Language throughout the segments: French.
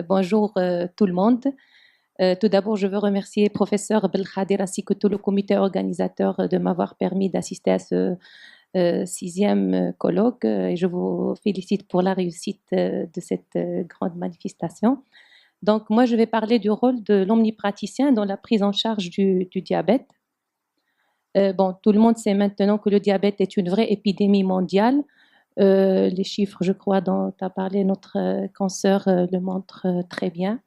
Bonjour tout le monde. Tout d'abord, je veux remercier professeur Belkhadir ainsi que tout le comité organisateur de m'avoir permis d'assister à ce sixième colloque et je vous félicite pour la réussite de cette grande manifestation. Donc, moi, je vais parler du rôle de l'omnipraticien dans la prise en charge du diabète. Bon, tout le monde sait maintenant que le diabète est une vraie épidémie mondiale. Les chiffres, je crois, dont tu as parlé, notre cancer le montre très bien.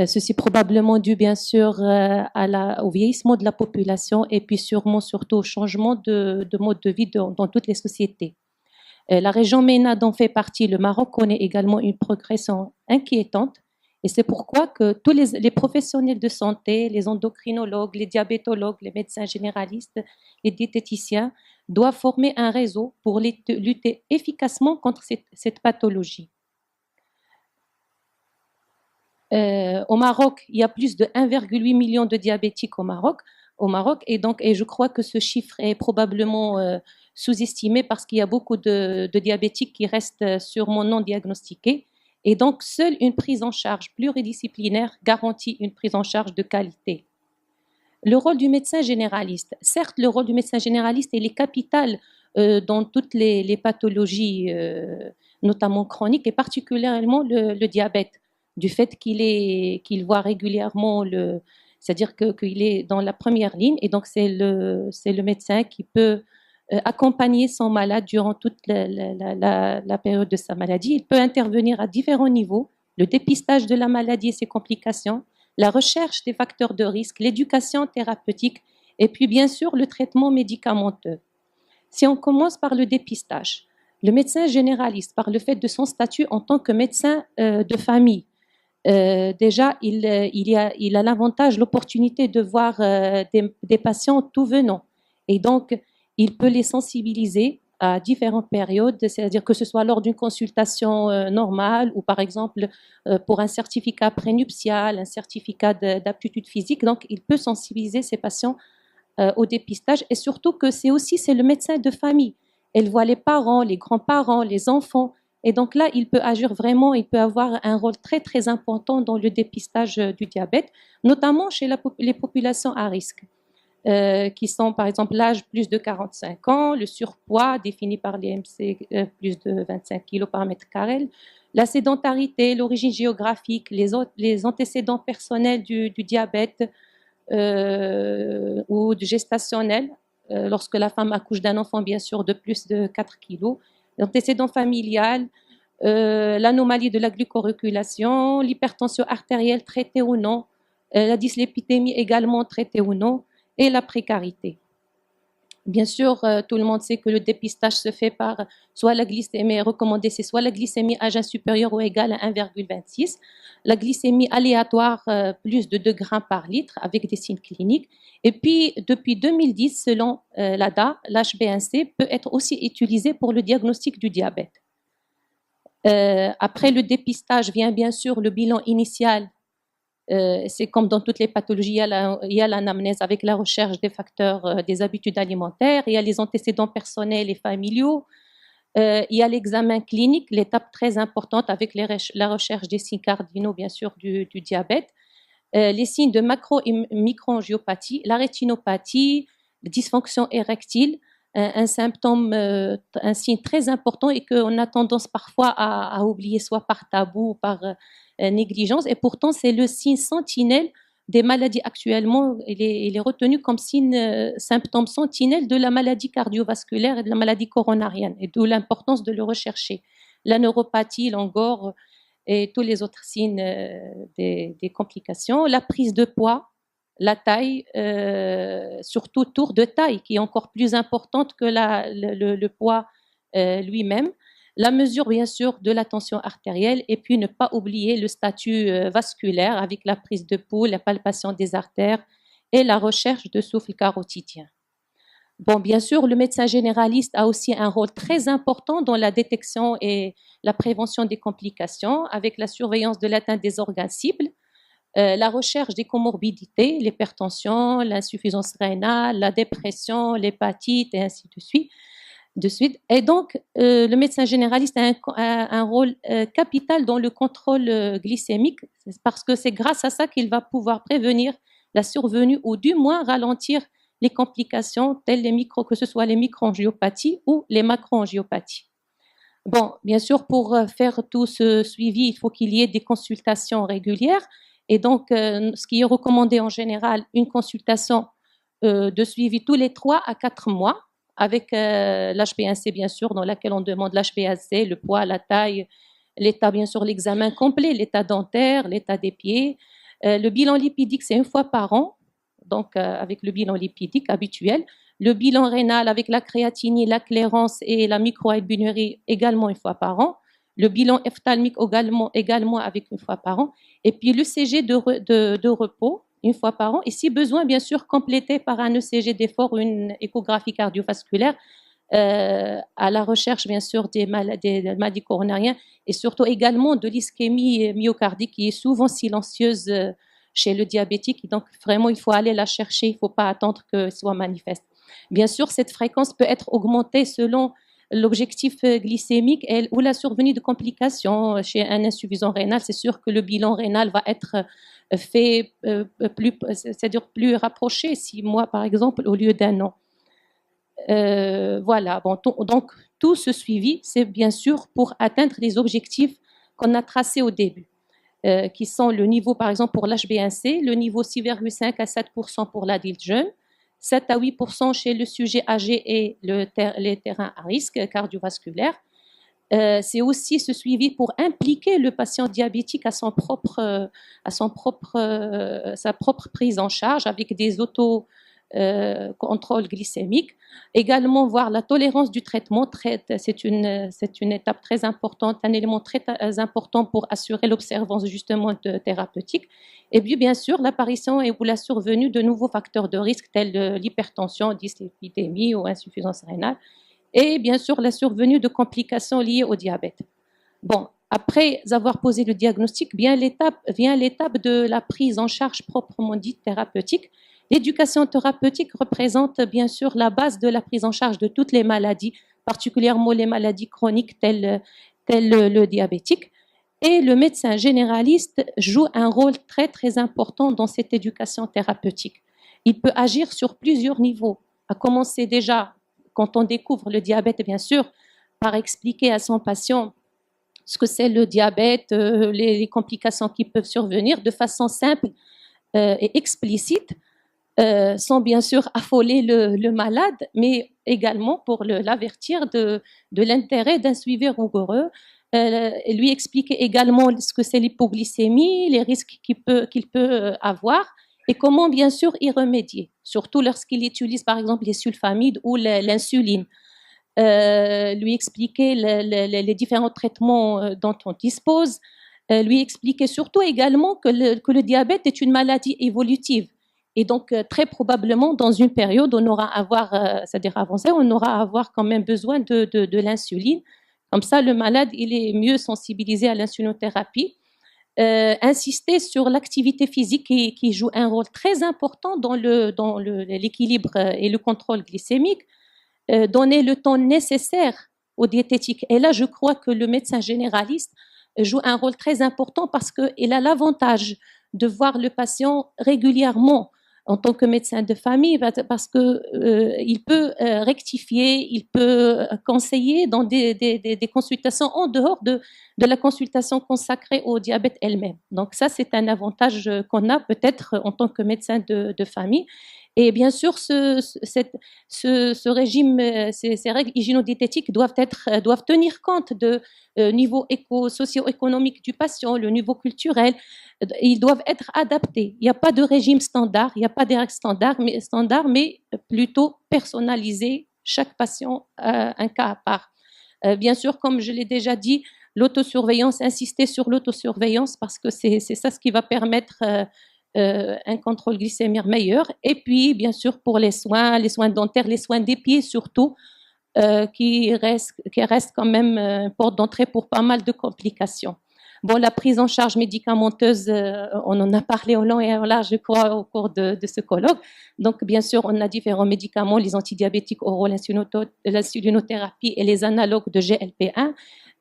Ceci probablement dû bien sûr au vieillissement de la population et puis sûrement surtout au changement de mode de vie dans toutes les sociétés. La région MENA dont fait partie le Maroc connaît également une progression inquiétante et c'est pourquoi que tous les professionnels de santé, les endocrinologues, les diabétologues, les médecins généralistes, les diététiciens doivent former un réseau pour lutter efficacement contre cette pathologie. Au Maroc, il y a plus de 1,8 million de diabétiques au Maroc et je crois que ce chiffre est probablement sous-estimé parce qu'il y a beaucoup de diabétiques qui restent sûrement non diagnostiqués. Et donc, seule une prise en charge pluridisciplinaire garantit une prise en charge de qualité. Le rôle du médecin généraliste. Certes, le rôle du médecin généraliste est capital dans toutes les pathologies, notamment chroniques, et particulièrement le diabète, du fait qu'il voit régulièrement c'est-à-dire qu'il est dans la première ligne, et donc c'est le médecin qui peut accompagner son malade durant toute la période de sa maladie. Il peut intervenir à différents niveaux, le dépistage de la maladie et ses complications, la recherche des facteurs de risque, l'éducation thérapeutique et puis bien sûr le traitement médicamenteux. Si on commence par le dépistage, le médecin généraliste, par le fait de son statut en tant que médecin de famille, déjà il a l'avantage, l'opportunité de voir des patients tout venant et donc il peut les sensibiliser à différentes périodes, c'est-à-dire que ce soit lors d'une consultation normale ou par exemple pour un certificat prénuptial, un certificat d'aptitude physique. Donc, il peut sensibiliser ces patients au dépistage et surtout que c'est le médecin de famille. Elle voit les parents, les grands-parents, les enfants. Et donc là, il peut agir vraiment, il peut avoir un rôle très, très important dans le dépistage du diabète, notamment chez les populations à risque qui sont par exemple l'âge plus de 45 ans, le surpoids défini par l'IMC plus de 25 kg par mètre carré, la sédentarité, l'origine géographique, les antécédents personnels du diabète ou du gestationnel, lorsque la femme accouche d'un enfant bien sûr de plus de 4 kg, l'antécédent familial, l'anomalie de la glucorégulation, l'hypertension artérielle traitée ou non, la dyslipidémie également traitée ou non, et la précarité. Bien sûr, tout le monde sait que le dépistage se fait par soit la glycémie recommandée, c'est soit la glycémie à jeun supérieur ou égal à 1,26, la glycémie aléatoire plus de 2 grammes par litre avec des signes cliniques. Et puis, depuis 2010, selon l'ADA, l'HbA1c peut être aussi utilisé pour le diagnostic du diabète. Après le dépistage vient bien sûr le bilan initial. C'est comme dans toutes les pathologies, il y a l'anamnèse avec la recherche des facteurs, des habitudes alimentaires, il y a les antécédents personnels et familiaux, il y a l'examen clinique, l'étape très importante avec la recherche des signes cardinaux, bien sûr, du diabète, les signes de macro et microangiopathie, la rétinopathie, la dysfonction érectile, un symptôme, un signe très important et qu'on a tendance parfois à oublier, soit par tabou ou par négligence. Et pourtant, c'est le signe sentinelle des maladies actuellement. Il est retenu comme signe, symptôme sentinelle de la maladie cardiovasculaire et de la maladie coronarienne, et d'où l'importance de le rechercher. La neuropathie, l'angor et tous les autres signes des complications. La prise de poids, la taille, surtout tour de taille, qui est encore plus importante que le poids lui-même. La mesure, bien sûr, de la tension artérielle et puis ne pas oublier le statut vasculaire avec la prise de pouls, la palpation des artères et la recherche de souffle carotidien. Bon, bien sûr, le médecin généraliste a aussi un rôle très important dans la détection et la prévention des complications avec la surveillance de l'atteinte des organes cibles, la recherche des comorbidités, l'hypertension, l'insuffisance rénale, la dépression, l'hépatite et ainsi de suite. de suite. Et donc, le médecin généraliste a un rôle capital dans le contrôle glycémique, parce que c'est grâce à ça qu'il va pouvoir prévenir la survenue ou du moins ralentir les complications telles que ce soit les microangiopathies ou les macroangiopathies. Bon, bien sûr, pour faire tout ce suivi, il faut qu'il y ait des consultations régulières. Et donc, ce qui est recommandé en général, une consultation de suivi tous les 3 à 4 mois, avec l'HbA1c, bien sûr, dans laquelle on demande l'HbA1c, le poids, la taille, l'état, bien sûr, l'examen complet, l'état dentaire, l'état des pieds. Le bilan lipidique, c'est 1 fois par an, donc avec le bilan lipidique habituel. Le bilan rénal avec la créatinine, la clairance et la microalbuminurie également 1 fois par an. Le bilan ophtalmique également avec 1 fois par an. Et puis le CG de repos 1 fois par an. Et si besoin, bien sûr, complété par un ECG d'effort ou une échographie cardiovasculaire à la recherche, bien sûr, des maladies coronariennes et surtout également de l'ischémie myocardique qui est souvent silencieuse chez le diabétique. Donc, vraiment, il faut aller la chercher. Il ne faut pas attendre qu'elle soit manifeste. Bien sûr, cette fréquence peut être augmentée selon l'objectif glycémique ou la survenue de complications chez un insuffisant rénal. C'est sûr que le bilan rénal va être fait c'est-à-dire plus rapproché, 6 mois par exemple, au lieu d'1 an. Voilà, bon, donc tout ce suivi, c'est bien sûr pour atteindre les objectifs qu'on a tracés au début, qui sont le niveau, par exemple, pour l'HbA1c, le niveau 6,5 à 7% pour l'adulte jeune, 7 à 8% chez le sujet âgé et les terrains à risque cardiovasculaire. C'est aussi ce suivi pour impliquer le patient diabétique à sa propre prise en charge avec des contrôle glycémique. Également, voir la tolérance du traitement. C'est une étape très importante, un élément très important pour assurer l'observance justement thérapeutique. Et puis, bien sûr, l'apparition ou la survenue de nouveaux facteurs de risque tels l'hypertension, dyslipidémie ou insuffisance rénale. Et bien sûr, la survenue de complications liées au diabète. Bon, après avoir posé le diagnostic, vient l'étape de la prise en charge proprement dite thérapeutique. L'éducation thérapeutique représente bien sûr la base de la prise en charge de toutes les maladies, particulièrement les maladies chroniques telles le diabétique. Et le médecin généraliste joue un rôle très très important dans cette éducation thérapeutique. Il peut agir sur plusieurs niveaux, à commencer déjà quand on découvre le diabète, bien sûr, par expliquer à son patient ce que c'est le diabète, les complications qui peuvent survenir de façon simple et explicite, sans bien sûr affoler le malade, mais également pour l'avertir de l'intérêt d'un suivi rigoureux, lui expliquer également ce que c'est l'hypoglycémie, les risques qu'il peut avoir et comment bien sûr y remédier, surtout lorsqu'il utilise par exemple les sulfamides ou l'insuline. Lui expliquer les différents traitements dont on dispose, lui expliquer surtout également que le diabète est une maladie évolutive. Et donc, très probablement, dans une période, on aura à avoir, c'est-à-dire avancée, on aura à avoir quand même besoin de l'insuline. Comme ça, le malade, il est mieux sensibilisé à l'insulinothérapie. Insister sur l'activité physique qui joue un rôle très important dans l'équilibre et le contrôle glycémique. Donner le temps nécessaire aux diététiques. Et là, je crois que le médecin généraliste joue un rôle très important parce qu'il a l'avantage de voir le patient régulièrement en tant que médecin de famille, parce qu'il peut rectifier, il peut conseiller dans des consultations en dehors de la consultation consacrée au diabète elle-même. Donc ça, c'est un avantage qu'on a peut-être en tant que médecin de famille. Et bien sûr, ce régime, ces règles hygiéno-diététiques doivent tenir compte de niveau socio-économique du patient, le niveau culturel. Ils doivent être adaptés. Il n'y a pas de régime standard, il n'y a pas de règles standard, mais plutôt personnalisé. Chaque patient un cas à part. Bien sûr, comme je l'ai déjà dit, l'autosurveillance, insister sur l'autosurveillance parce que c'est ça ce qui va permettre un contrôle glycémique meilleur. Et puis, bien sûr, pour les soins dentaires, les soins des pieds surtout, qui restent quand même une porte d'entrée pour pas mal de complications. Bon, la prise en charge médicamenteuse, on en a parlé au long et au large, je crois, au cours de ce colloque. Donc, bien sûr, on a différents médicaments, les antidiabétiques oraux, l'insulinothérapie et les analogues de GLP-1.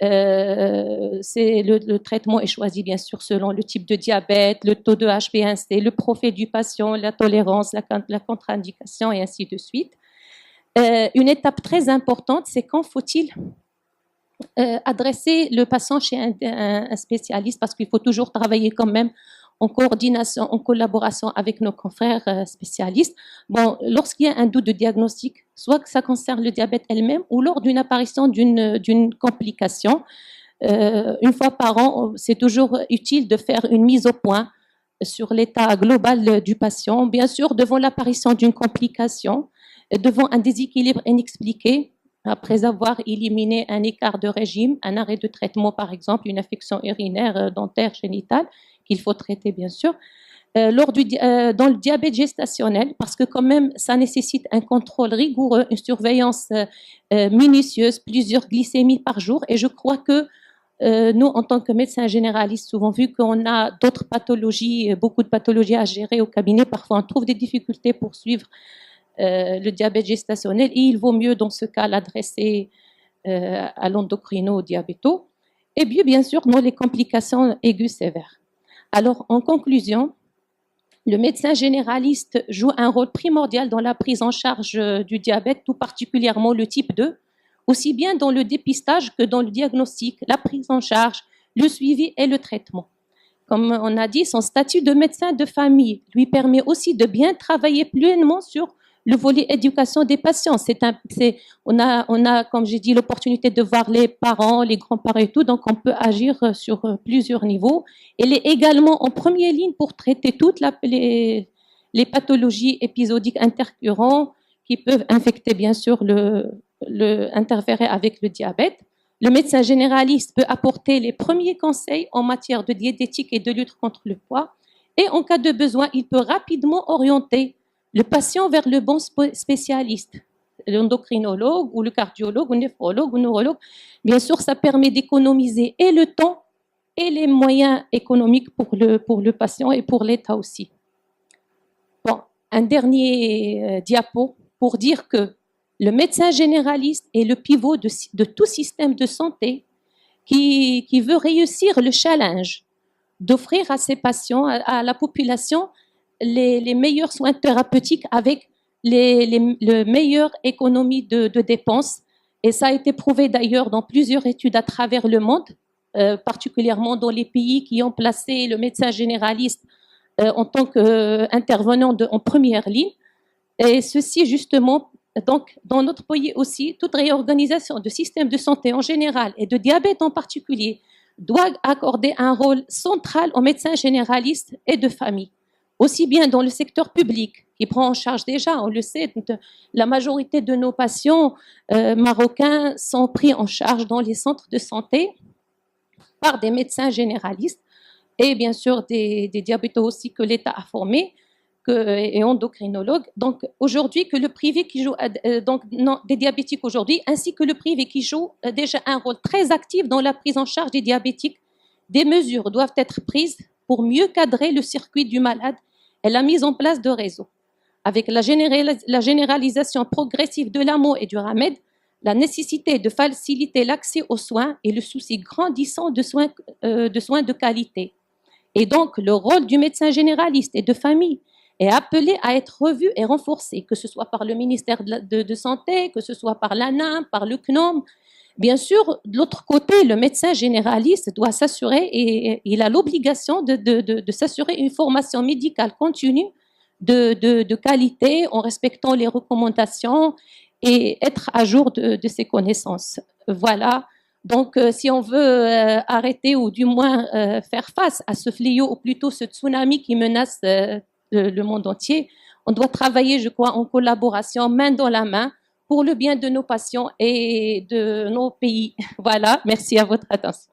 Le traitement est choisi, bien sûr, selon le type de diabète, le taux de HbA1c, le profil du patient, la tolérance, la contre-indication et ainsi de suite. Une étape très importante, c'est quand faut-il adresser le patient chez un spécialiste, parce qu'il faut toujours travailler quand même en coordination, en collaboration avec nos confrères spécialistes. Bon, lorsqu'il y a un doute de diagnostic, soit que ça concerne le diabète elle-même ou lors d'une apparition d'une complication, une fois par an, c'est toujours utile de faire une mise au point sur l'état global du patient, bien sûr devant l'apparition d'une complication, devant un déséquilibre inexpliqué, après avoir éliminé un écart de régime, un arrêt de traitement par exemple, une infection urinaire, dentaire, génitale, qu'il faut traiter bien sûr, dans le diabète gestationnel, parce que quand même ça nécessite un contrôle rigoureux, une surveillance minutieuse, plusieurs glycémies par jour, et je crois que nous, en tant que médecins généralistes, souvent vu qu'on a d'autres pathologies, beaucoup de pathologies à gérer au cabinet, parfois on trouve des difficultés pour suivre le diabète gestationnel, et il vaut mieux dans ce cas l'adresser à l'endocrino-diabéto. Et puis, bien sûr, dans les complications aiguës sévères. Alors, en conclusion, le médecin généraliste joue un rôle primordial dans la prise en charge du diabète, tout particulièrement le type 2, aussi bien dans le dépistage que dans le diagnostic, la prise en charge, le suivi et le traitement. Comme on a dit, son statut de médecin de famille lui permet aussi de bien travailler pleinement sur le volet éducation des patients. On a, comme j'ai dit, l'opportunité de voir les parents, les grands-parents et tout, donc on peut agir sur plusieurs niveaux. Elle est également en première ligne pour traiter toutes les pathologies épisodiques intercurrentes qui peuvent infecter, bien sûr, interférer avec le diabète. Le médecin généraliste peut apporter les premiers conseils en matière de diététique et de lutte contre le poids. Et en cas de besoin, il peut rapidement orienter le patient vers le bon spécialiste, l'endocrinologue ou le cardiologue ou le néphrologue ou le neurologue. Bien sûr, ça permet d'économiser et le temps et les moyens économiques pour le patient et pour l'État aussi. Bon, un dernier diapo pour dire que le médecin généraliste est le pivot de tout système de santé qui veut réussir le challenge d'offrir à ses patients, à la population, les meilleurs soins thérapeutiques avec les meilleures économies de dépenses. Et ça a été prouvé d'ailleurs dans plusieurs études à travers le monde, particulièrement dans les pays qui ont placé le médecin généraliste en tant qu'intervenant en première ligne. Et ceci justement, donc, dans notre pays aussi, toute réorganisation de système de santé en général et de diabète en particulier doit accorder un rôle central aux médecins généralistes et de famille, aussi bien dans le secteur public, qui prend en charge déjà, on le sait, la majorité de nos patients marocains sont pris en charge dans les centres de santé par des médecins généralistes et bien sûr des diabétos aussi que l'État a formés et endocrinologues. Donc aujourd'hui, que le privé qui joue, donc non, des diabétiques aujourd'hui, ainsi que le privé qui joue déjà un rôle très actif dans la prise en charge des diabétiques, des mesures doivent être prises pour mieux cadrer le circuit du malade et la mise en place de réseaux. Avec la généralisation progressive de l'AMO et du RAMED, la nécessité de faciliter l'accès aux soins et le souci grandissant de soins de qualité. Et donc, le rôle du médecin généraliste et de famille est appelé à être revu et renforcé, que ce soit par le ministère de Santé, que ce soit par l'ANAM, par le CNOM. Bien sûr, de l'autre côté, le médecin généraliste doit s'assurer, et il a l'obligation de s'assurer une formation médicale continue de qualité en respectant les recommandations et être à jour de ses connaissances. Voilà. Donc, si on veut arrêter ou du moins faire face à ce fléau, ou plutôt ce tsunami qui menace le monde entier, on doit travailler, je crois, en collaboration, main dans la main, pour le bien de nos patients et de nos pays. Voilà, merci à votre attention.